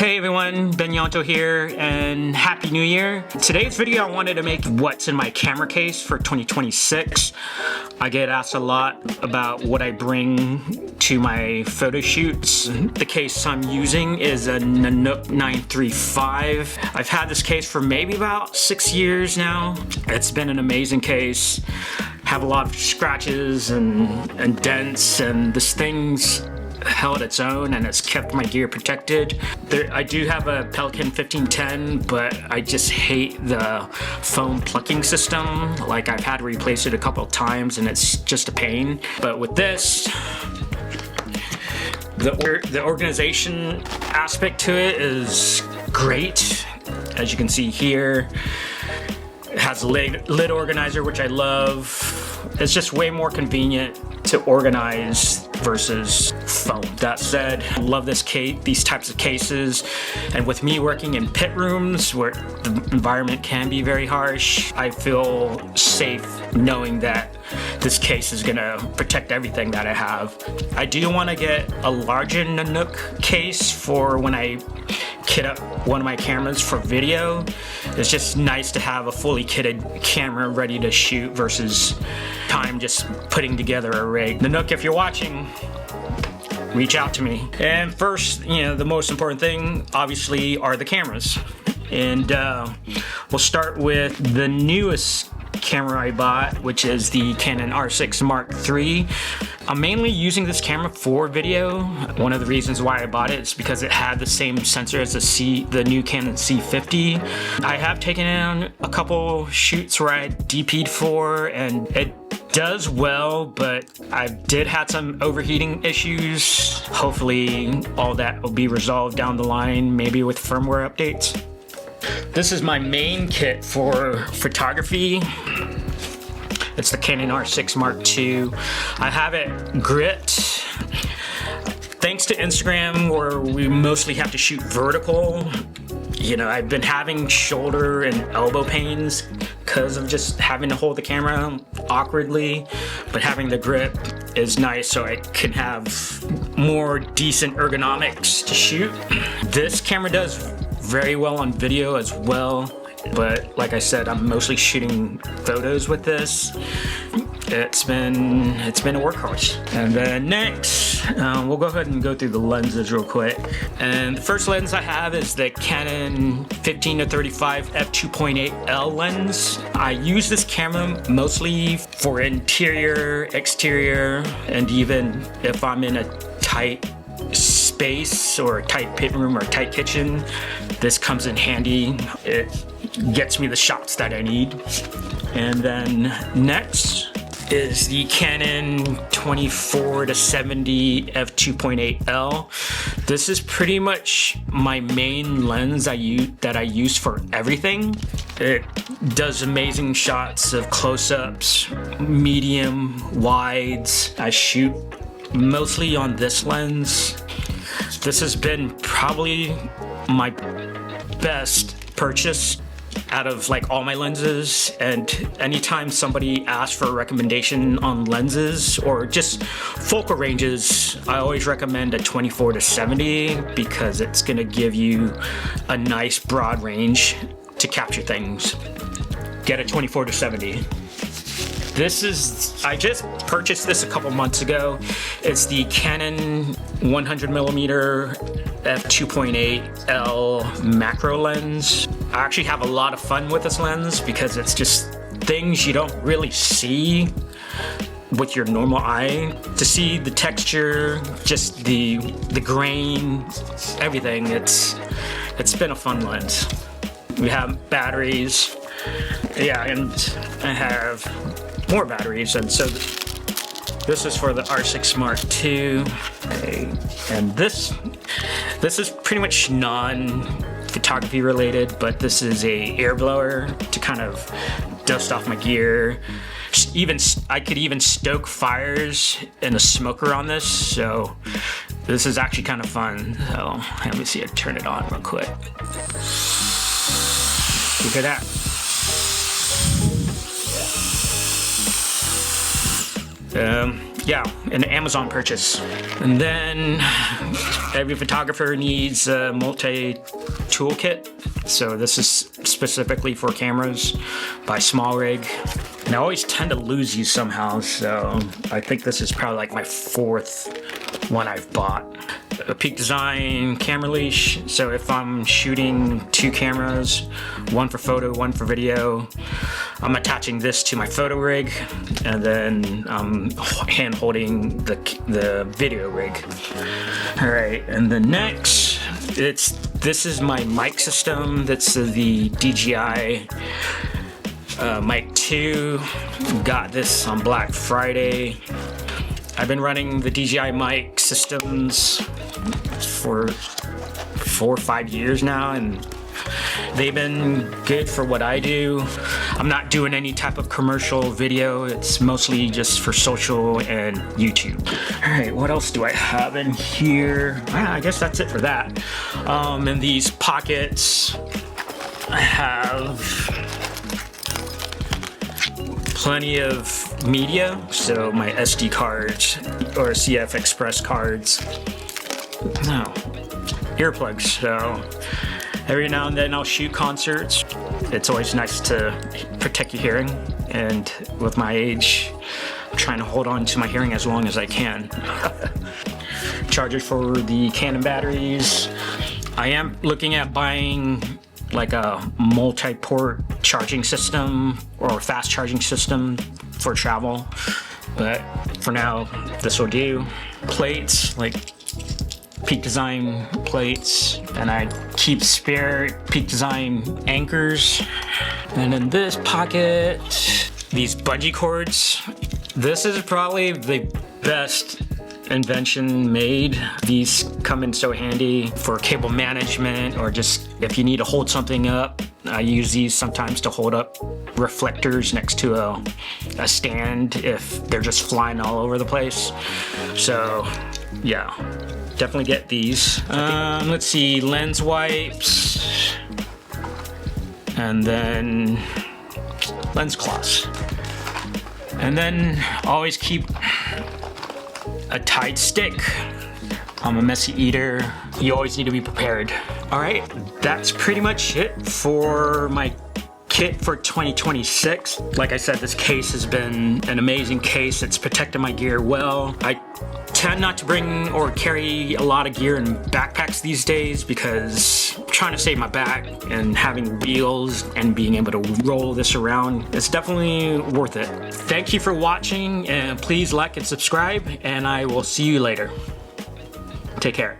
Hey everyone, Ben Yonto here, and Happy New Year. Today's video I wanted to make what's in my camera case for 2026. I get asked a lot about what I bring to my photo shoots. The case I'm using is a Nanook 935. I've had this case for maybe about 6 years now. It's been an amazing case. Have a lot of scratches and dents, and this thing's held its own and it's kept my gear protected. I do have a Pelican 1510, but I just hate the foam plucking system. Like, I've had to replace it a couple of times and it's just a pain. But with this, the organization aspect to it is great. As you can see here, it has a lid organizer, which I love. It's just way more convenient to organize versus foam. That said, I love these types of cases, and with me working in pit rooms where the environment can be very harsh, I feel safe knowing that this case is gonna protect everything that I have. I do want to get a larger Nanook case for when I kit up one of my cameras for video. It's just nice to have a fully kitted camera ready to shoot versus time just putting together a rig. Nanook, if you're watching, reach out to me. And first, the most important thing, obviously, are the cameras. And we'll start with the newest camera I bought, which is the Canon R6 Mark III. I'm mainly using this camera for video. One of the reasons why I bought it is because it had the same sensor as the new Canon C50. I have taken in a couple shoots where I DP'd for, and it does well, but I did have some overheating issues. Hopefully all that will be resolved down the line, maybe with firmware updates. This is my main kit for photography. It's the Canon R6 Mark II. I have it gripped. Thanks to Instagram, where we mostly have to shoot vertical, I've been having shoulder and elbow pains because of just having to hold the camera awkwardly, but having the grip is nice so I can have more decent ergonomics to shoot. This camera does very well on video as well, but like I said, I'm mostly shooting photos with this. It's been a workhorse. And then next, we'll go ahead and go through the lenses real quick. And the first lens I have is the Canon 15-35 f2.8L lens. I use this camera mostly for interior, exterior, and even if I'm in a tight space or a tight pit room or a tight kitchen, this comes in handy. It gets me the shots that I need. And then next is the Canon 24-70 f2.8L. This is pretty much my main lens that I use for everything. It does amazing shots of close-ups, medium, wides. I shoot mostly on this lens. This has been probably my best purchase out of all my lenses, and anytime somebody asks for a recommendation on lenses or just focal ranges, I always recommend a 24-70 because it's gonna give you a nice broad range to capture things. Get a 24-70. I just purchased this a couple months ago. It's the Canon 100mm f2.8L macro lens. I actually have a lot of fun with this lens because it's just things you don't really see with your normal eye. To see the texture, just the grain, everything, it's been a fun lens. We have batteries, and I have more batteries, and so this is for the R6 Mark II. Okay. And this is pretty much non-photography related, but this is a air blower to kind of dust off my gear. I could even stoke fires in a smoker on this, so this is actually kind of fun. So let me see it, turn it on real quick. Look at that. yeah, an Amazon purchase. And then every photographer needs a multi-toolkit. So this is specifically for cameras by Small Rig. And I always tend to lose these somehow, so I think this is probably like my 4th one I've bought. A Peak Design camera leash, so if I'm shooting 2 cameras, one for photo, one for video, I'm attaching this to my photo rig, and then I'm hand holding the video rig. Alright, and then next, this is my mic system. That's the DJI Mic 2. Got this on Black Friday. I've been running the DJI mic systems for 4 or 5 years now, and they've been good for what I do. I'm not doing any type of commercial video. It's mostly just for social and YouTube. All right, what else do I have in here? I guess that's it for that. In these pockets, I have plenty of media, so my SD cards or CF Express cards. No, earplugs. So every now and then I'll shoot concerts. It's always nice to protect your hearing, and with my age, I'm trying to hold on to my hearing as long as I can. Chargers for the Canon batteries. I am looking at buying like a multi-port charging system or fast charging system for travel, but for now this will do. Plates, like Peak Design plates, and I keep spare Peak Design anchors. And in this pocket, these bungee cords. This is probably the best invention made. These come in so handy for cable management, or just if you need to hold something up. I use these sometimes to hold up reflectors next to a stand if they're just flying all over the place. So yeah, definitely get these. Let's see, lens wipes, and then lens cloths. And then always keep a tight stick. I'm a messy eater. You always need to be prepared. All right, that's pretty much it for my kit for 2026. Like I said, this case has been an amazing case. It's protected my gear well. I tend not to bring or carry a lot of gear in backpacks these days because I'm trying to save my back, and having wheels and being able to roll this around, it's definitely worth it. Thank you for watching, and please like and subscribe, and I will see you later. Take care.